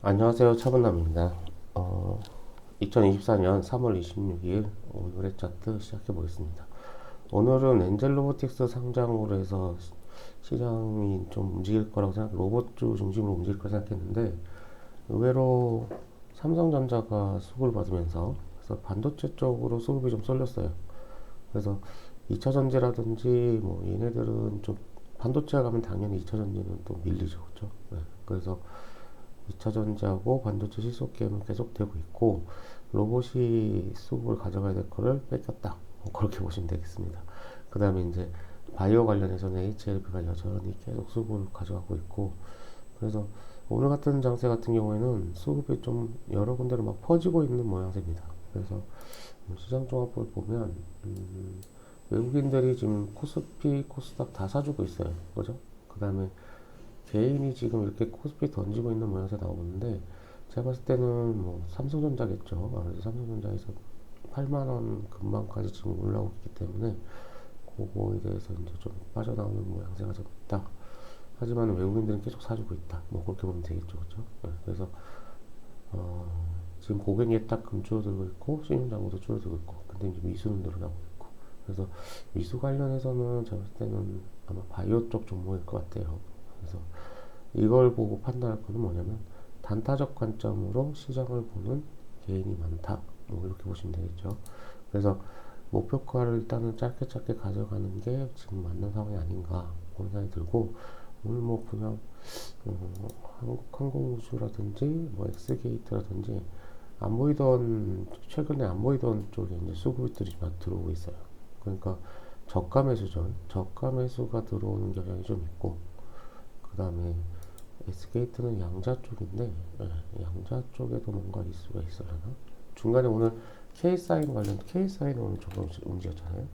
안녕하세요. 차분남입니다. 2024년 3월 26일 오늘의 차트 시작해 보겠습니다. 오늘은 엔젤 로보틱스 상장으로 해서 시장이 좀 움직일 거라고 로봇주 중심으로 움직일 거라 생각했는데 의외로 삼성전자가 수급을 받으면서 그래서 반도체 쪽으로 수급이 좀 쏠렸어요. 그래서 2차 전지라든지 뭐 얘네들은 좀 반도체가 가면 당연히 2차 전지는 또 밀리죠, 그렇죠? 네. 그래서 2차 전지하고 반도체 실속 게임은 계속되고 있고 로봇이 수급을 가져가야 될 거를 뺏겼다. 뭐 그렇게 보시면 되겠습니다. 그 다음에 이제 바이오 관련해서는 HLB가 여전히 계속 수급을 가져가고 있고 그래서 오늘 같은 장세 같은 경우에는 수급이 좀 여러 군데로 막 퍼지고 있는 모양새입니다. 그래서 시장 종합을 보면 외국인들이 지금 코스피, 코스닥 다 사주고 있어요. 그죠? 그 다음에 개인이 지금 이렇게 코스피 던지고 있는 모양새 나오는데 제가 봤을 때는 뭐 삼성전자겠죠. 아무래도 삼성전자에서 8만원 근방까지 지금 올라오고 있기 때문에 그거에 대해서 이제 좀 빠져나오는 모양새가 좀 있다. 하지만 외국인들은 계속 사주고 있다. 뭐 그렇게 보면 되겠죠. 그렇죠? 네, 그래서 어, 지금 고객 예탁금 줄어들고 있고 신용장부도 줄어들고 있고 근데 이제 미수는 늘어나고 있고 그래서 미수 관련해서는 제가 봤을 때는 아마 바이오 쪽 종목일 것 같아요. 그래서 이걸 보고 판단할 거는 뭐냐면 단타적 관점으로 시장을 보는 개인이 많다. 뭐 이렇게 보시면 되겠죠. 그래서 목표가를 일단은 짧게 짧게 가져가는 게 지금 맞는 상황이 아닌가 그런 생각이 들고 오늘 뭐 그냥 한국항공우주라든지 뭐 엑스게이트라든지 안 보이던 최근에 안 보이던 쪽에 이제 수급들이 막 들어오고 있어요. 그러니까 저가 매수전, 저가 매수가 들어오는 경향이 좀 있고 그 다음에 S게이트는 양자 쪽인데 양자 쪽에도 뭔가 이슈가 있으려나? 중간에 오늘 K사인 관련 K사인은 오늘 조금 움직였잖아요.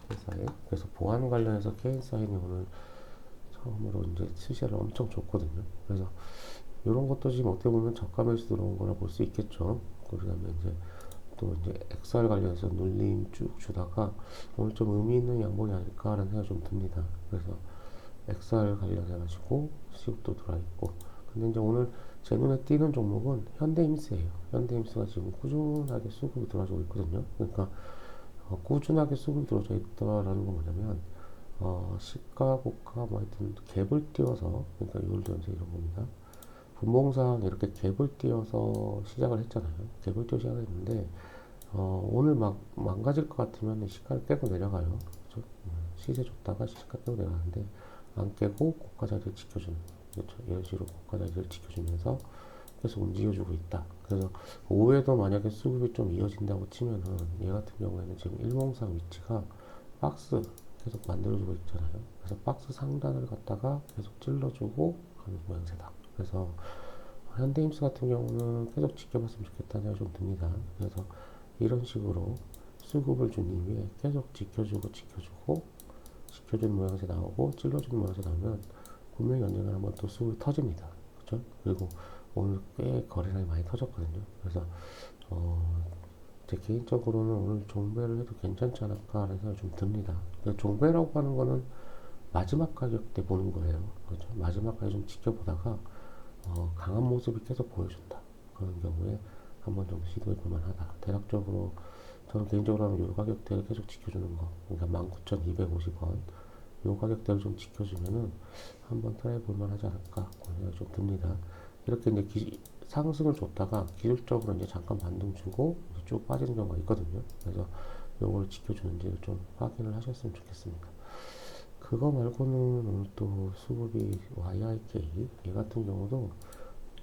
K사인 그래서 보안 관련해서 K사인이 오늘 처음으로 이제 시세를 엄청 줬거든요. 그래서 이런 것도 지금 어떻게 보면 저가 매수 들어온 거라 볼 수 있겠죠. 그다음에 이제 또 이제 XR 관련해서 눌림 쭉 주다가 오늘 좀 의미 있는 양봉이 아닐까라는 생각이 좀 듭니다. 그래서 XR 관련해가지고 수급도 들어있고 근데 이제 오늘 제 눈에 띄는 종목은 현대임스예요. 현대임스가 지금 꾸준하게 수급이 들어와주고 있거든요. 그러니까 꾸준하게 수급이 들어져 있다라는 건 뭐냐면 시가 고가 뭐 하여튼 갭을 띄워서 그러니까 이율도 연세 이런 겁니다. 분봉상 이렇게 갭을 띄워서 시작을 했잖아요. 갭을 띄워 시작을 했는데 오늘 막 망가질 것 같으면 시가를 깨고 내려가요. 그렇죠? 시세 줬다가 시가 깨고 내려가는데 안 깨고 고가 자리를 지켜주는 그렇죠? 이런 식으로 고가 자리를 지켜주면서 계속 움직여주고 있다. 그래서 오후에도 만약에 수급이 좀 이어진다고 치면은 얘 같은 경우에는 지금 일봉상 위치가 박스 계속 만들어주고 있잖아요. 그래서 박스 상단을 갖다가 계속 찔러주고 가는 모양새다. 그래서 현대임스 같은 경우는 계속 지켜봤으면 좋겠다는 생각이 좀 듭니다. 그래서 이런 식으로 수급을 준 이후에 계속 지켜주고 지켜주는 모양새 나오고 찔러주는 모양새 나오면 분명히 언젠가 한번 또 수급이 터집니다. 그렇죠? 그리고 오늘 꽤 거래량이 많이 터졌거든요. 그래서 제 개인적으로는 오늘 종배를 해도 괜찮지 않을까라는 생각이 좀 듭니다. 종배라고 하는 거는 마지막 가격대 보는 거예요. 그렇죠? 마지막까지 좀 지켜보다가 강한 모습이 계속 보여준다. 그런 경우에 한번 좀 시도해 볼 만하다. 대략적으로 저는 개인적으로 하면 요 가격대를 계속 지켜주는 거. 그러니까 19,250원. 요 가격대를 좀 지켜주면은 한번 트라이 볼 만하지 않을까. 그런 생각이 좀 듭니다. 이렇게 이제 상승을 줬다가 기술적으로 이제 잠깐 반등 주고 쭉 빠지는 경우가 있거든요. 그래서 요걸 지켜주는지를 좀 확인을 하셨으면 좋겠습니다. 그거 말고는 오늘 또 수급이 YIK 얘 같은 경우도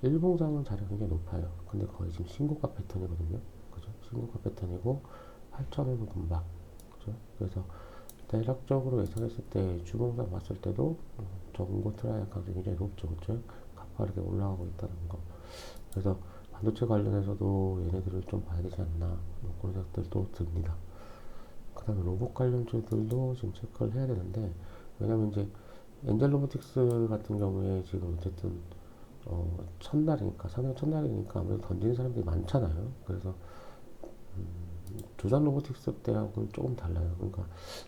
일봉상은 자리가 굉장히 높아요. 근데 거의 지금 신고가 패턴이거든요. 그죠? 신고가 패턴이고 8,000원 금방. 그죠? 그래서 대략적으로 예상했을 때 주봉상 봤을 때도 저공고 트라이얼 가격이 굉장히 높죠. 그죠? 가파르게 올라가고 있다는 거. 그래서 반도체 관련해서도 얘네들을 좀 봐야 되지 않나. 뭐 그런 생각들도 듭니다. 그 다음에 로봇 관련주들도 지금 체크를 해야 되는데, 왜냐면 이제 엔젤 로보틱스 같은 경우에 지금 어쨌든 첫날이니까 상장 첫날이니까 아무래도 던지는 사람들이 많잖아요. 그래서 두산 로보틱스 때하고는 조금 달라요. 그러니까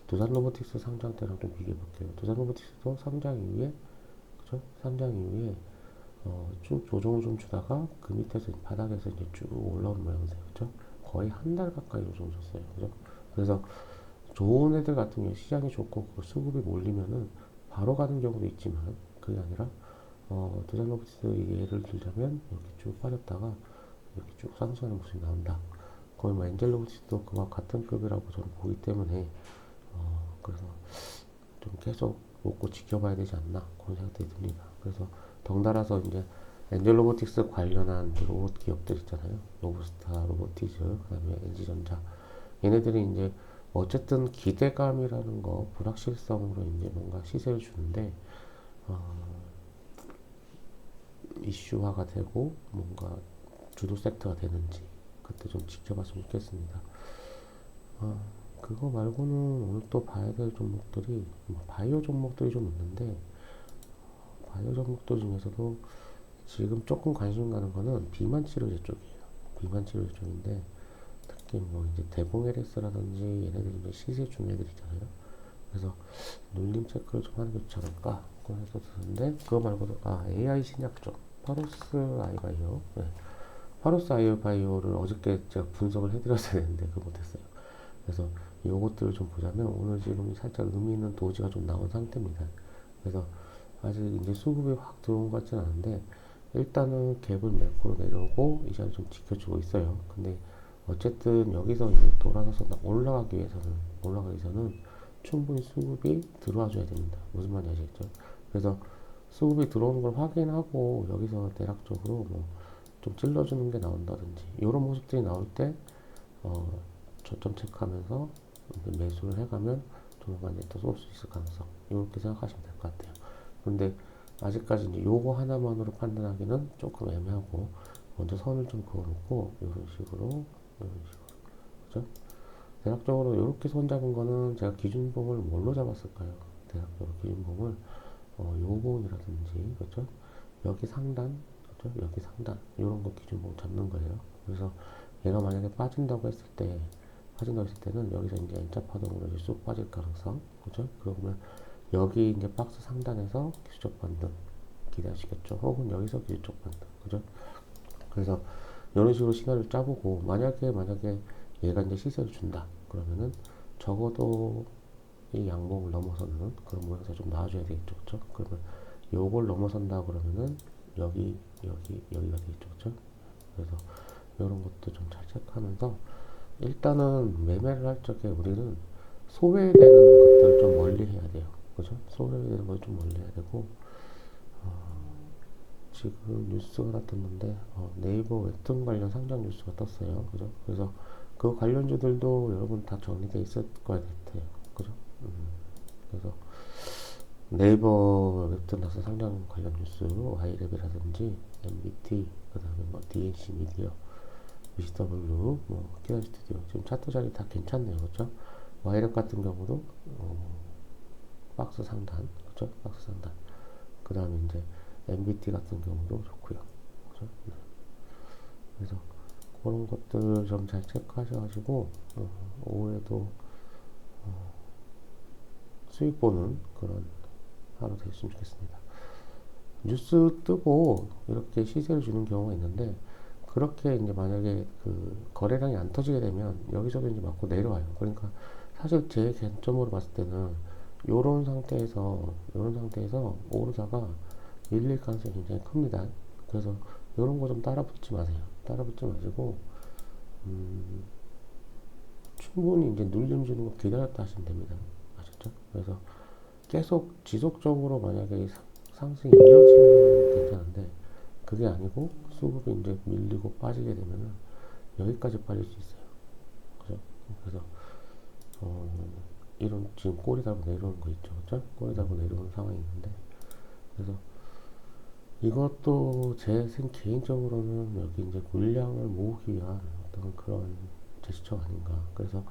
두산 로보틱스 상장 때랑 좀 비교해 볼게요. 두산 로보틱스도 상장 이후에 그죠? 상장 이후에 쭉 조정을 좀 주다가 그 밑에서 바닥에서 이제 쭉 올라오는 모양이세요. 그죠? 거의 한 달 가까이 조정 줬어요. 그죠? 그래서 좋은 애들 같은 경우 시장이 좋고 그 수급이 몰리면은 바로 가는 경우도 있지만 그게 아니라 두산로보티스 예를 들자면 이렇게 쭉 빠졌다가 이렇게 쭉 상승하는 모습이 나온다. 거의 뭐 엔젤로보티스도 그와 같은 급이라고 저는 보기 때문에 그래서 좀 계속 먹고 지켜봐야 되지 않나 그런 생각이 듭니다. 그래서 덩달아서 이제 엔젤 로보틱스 관련한 로봇 기업들 있잖아요. 로브스타, 로보티즈, 그다음에 NG전자 얘네들이 이제 어쨌든 기대감이라는 거 불확실성으로 이제 뭔가 시세를 주는데 이슈화가 되고 뭔가 주도 섹터가 되는지 그때 좀 지켜봤으면 좋겠습니다. 그거 말고는 오늘 또 봐야 될 종목들이 바이오 종목들이 좀 있는데 바이오 종목들 중에서도 지금 조금 관심 가는 거는 비만 치료제 쪽이에요. 비만 치료제 쪽인데 특히 뭐 이제 대봉 LS라든지 얘네들이 이제 시세 준 애들 있잖아요. 그래서 눌림 체크를 좀 하는 게 좋지 않을까 그런 생각도 드는데 그거 말고도 AI 신약 쪽 파로스 아이바이오 파로스 아이바이오를 어저께 제가 분석을 해드렸어야 되는데 그거 못했어요. 그래서 요것들을 좀 보자면 오늘 지금 살짝 의미 있는 도지가 좀 나온 상태입니다. 그래서 아직 이제 수급이 확 들어온 것 같지는 않은데 일단은 갭을 매크로 내려오고 이 자리 좀 지켜주고 있어요. 근데 어쨌든 여기서 이제 돌아서서 올라가기 위해서는 충분히 수급이 들어와 줘야 됩니다. 무슨 말인지 아시겠죠? 그래서 수급이 들어오는 걸 확인하고 여기서 대략적으로 뭐 좀 찔러주는 게 나온다든지 이런 모습들이 나올 때 저점 체크하면서 매수를 해가면 조만간 이제 또 쏠 수 있을 가능성 이렇게 생각하시면 될 것 같아요. 그런데 아직까지 이제 요거 하나만으로 판단하기는 조금 애매하고 먼저 선을 좀 그어놓고 이런 식으로 그죠? 대략적으로 이렇게 손 잡은 거는 제가 기준봉을 뭘로 잡았을까요? 대략적으로 기준봉을 요번이라든지 그죠? 여기 상단 그죠? 여기 상단 이런 거 기준봉 잡는 거예요. 그래서 얘가 만약에 빠진다고 했을 때는 여기서 이제 N자 파동으로 이제 쑥 빠질 가능성 그죠? 그러면 여기 이제 박스 상단에서 기술적 반등 기대하시겠죠? 혹은 여기서 기술적 반등 그죠? 그래서 이런 식으로 시간을 짜보고 만약에 얘가 이제 시세를 준다 그러면은 적어도 이 양봉을 넘어서는 그런 모양새가 좀 나와줘야 되겠죠 그쵸? 그러면 요걸 넘어선다 그러면은 여기가 되겠죠 그쵸? 그래서 이런 것도 좀 잘 체크하면서 일단은 매매를 할 적에 우리는 소외되는 것들을 좀 멀리 해야 돼요 그죠? 소외되는 걸 좀 멀리 해야 되고 지금 뉴스가 하나 떴는데 네이버 웹툰 관련 상장 뉴스가 떴어요. 그죠? 그래서 그 관련주들도 여러분 다 정리돼 있을 거야 같아요. 그죠? 그래서 네이버 웹툰 나서 상장 관련 뉴스 와이랩이라든지 MBT 그다음에 뭐 DNC 미디어 BCW 뭐 키아 스튜디오 지금 차트 자리 다 괜찮네요. 그죠? 와이랩 같은 경우도 박스 상단 그죠? 박스 상단 그 다음에 이제 MBT 같은 경우도 좋고요. 그죠? 네. 그래서 그런 것들 좀 잘 체크하셔가지고 오후에도 수익 보는 그런 하루 됐으면 좋겠습니다. 뉴스 뜨고 이렇게 시세를 주는 경우가 있는데 그렇게 이제 만약에 그 거래량이 안 터지게 되면 여기서도 이제 맞고 내려와요. 그러니까 사실 제 관점으로 봤을 때는 요런 상태에서 오르다가 밀릴 가능성이 굉장히 큽니다. 그래서 이런 거 좀 따라 붙지 마세요. 따라 붙지 마시고 충분히 이제 눌림 주는 거 기다렸다 하시면 됩니다. 아셨죠? 그래서 계속 지속적으로 만약에 상승이 이어지면 괜찮은데 그게 아니고 수급이 이제 밀리고 빠지게 되면은 여기까지 빠질 수 있어요. 그죠? 그래서 이런 지금 꼬리 달고 내려오는 거 있죠, 그죠? 꼬리 달고 내려오는 상황이 있는데 그래서 이것도 개인적으로는 여기 이제 물량을 모으기 위한 어떤 그런 제스처가 아닌가. 그래서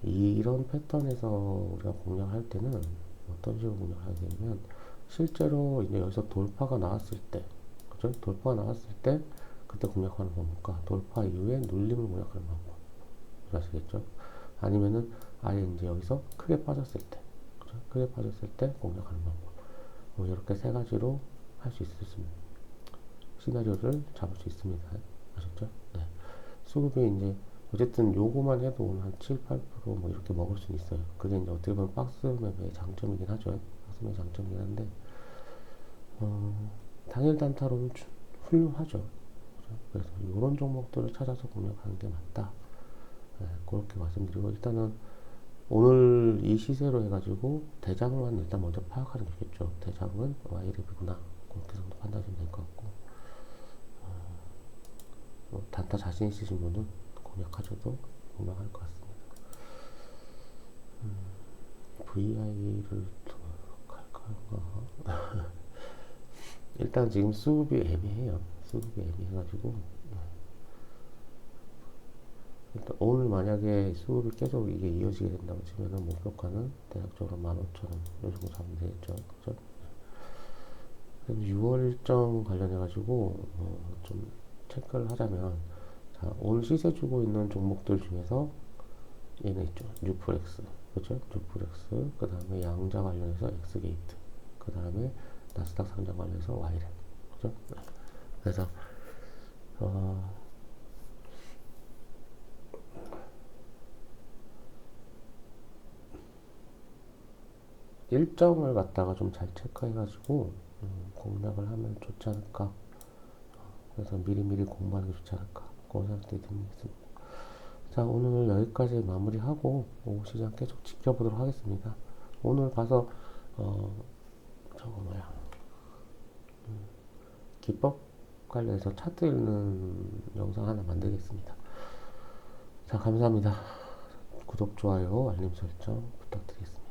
이런 패턴에서 우리가 공략할 때는 어떤 식으로 공략을 하게 되냐면 실제로 이제 여기서 돌파가 나왔을 때, 그죠? 돌파가 나왔을 때 그때 공략하는 방법과 돌파 이후에 눌림을 공략하는 방법. 아시겠죠? 아니면은 아예 이제 여기서 크게 빠졌을 때, 그죠? 크게 빠졌을 때 공략하는 방법. 뭐 이렇게 세 가지로 할 수 있습니다. 시나리오를 잡을 수 있습니다. 아셨죠? 네. 수급이 이제 어쨌든 요거만 해도 오늘 한 7, 8%뭐 이렇게 먹을 수 있어요. 그게 이제 어떻게 보면 박스 매매의 장점이긴 하죠. 박스 매매 장점이긴 한데 당일 단타로는 훌륭하죠. 그래서 이런 종목들을 찾아서 공략하는 게 맞다. 네, 그렇게 말씀드리고 일단은 오늘 이 시세로 해가지고 대장만 일단 먼저 파악하는 게 좋겠죠. 대장은 YLB구나. 그렇게 정도 판단하시면 될 것 같고 단타 자신 있으신 분은 공략하셔도 공략할 것 같습니다. VI를 갈까요? 일단 지금 수급이 애매해요. 수급이 애매해가지고 일단 오늘 만약에 수급이 계속 이게 이어지게 된다고 치면은 목표가는 대략적으로 15,000원 이 정도 잡으면 되겠죠. 그죠? 6월 일정 관련해가지고 좀 체크를 하자면 자, 오늘 시세 주고 있는 종목들 중에서 얘는 있죠. 뉴프렉스, 그렇죠? 뉴프렉스, 그 다음에 양자 관련해서 엑스게이트, 그 다음에 나스닥 상장 관련해서 와이랩, 그렇죠? 그래서 일정을 갖다가 좀 잘 체크해가지고 공략을 하면 좋지 않을까. 그래서 미리미리 공부하는 게 좋지 않을까. 그런 생각이 듭니다. 자, 오늘 여기까지 마무리하고 오후 시장 계속 지켜보도록 하겠습니다. 오늘 가서 저거 뭐야 기법 관련해서 차트 읽는 영상 하나 만들겠습니다. 자, 감사합니다. 구독, 좋아요, 알림 설정 부탁드리겠습니다.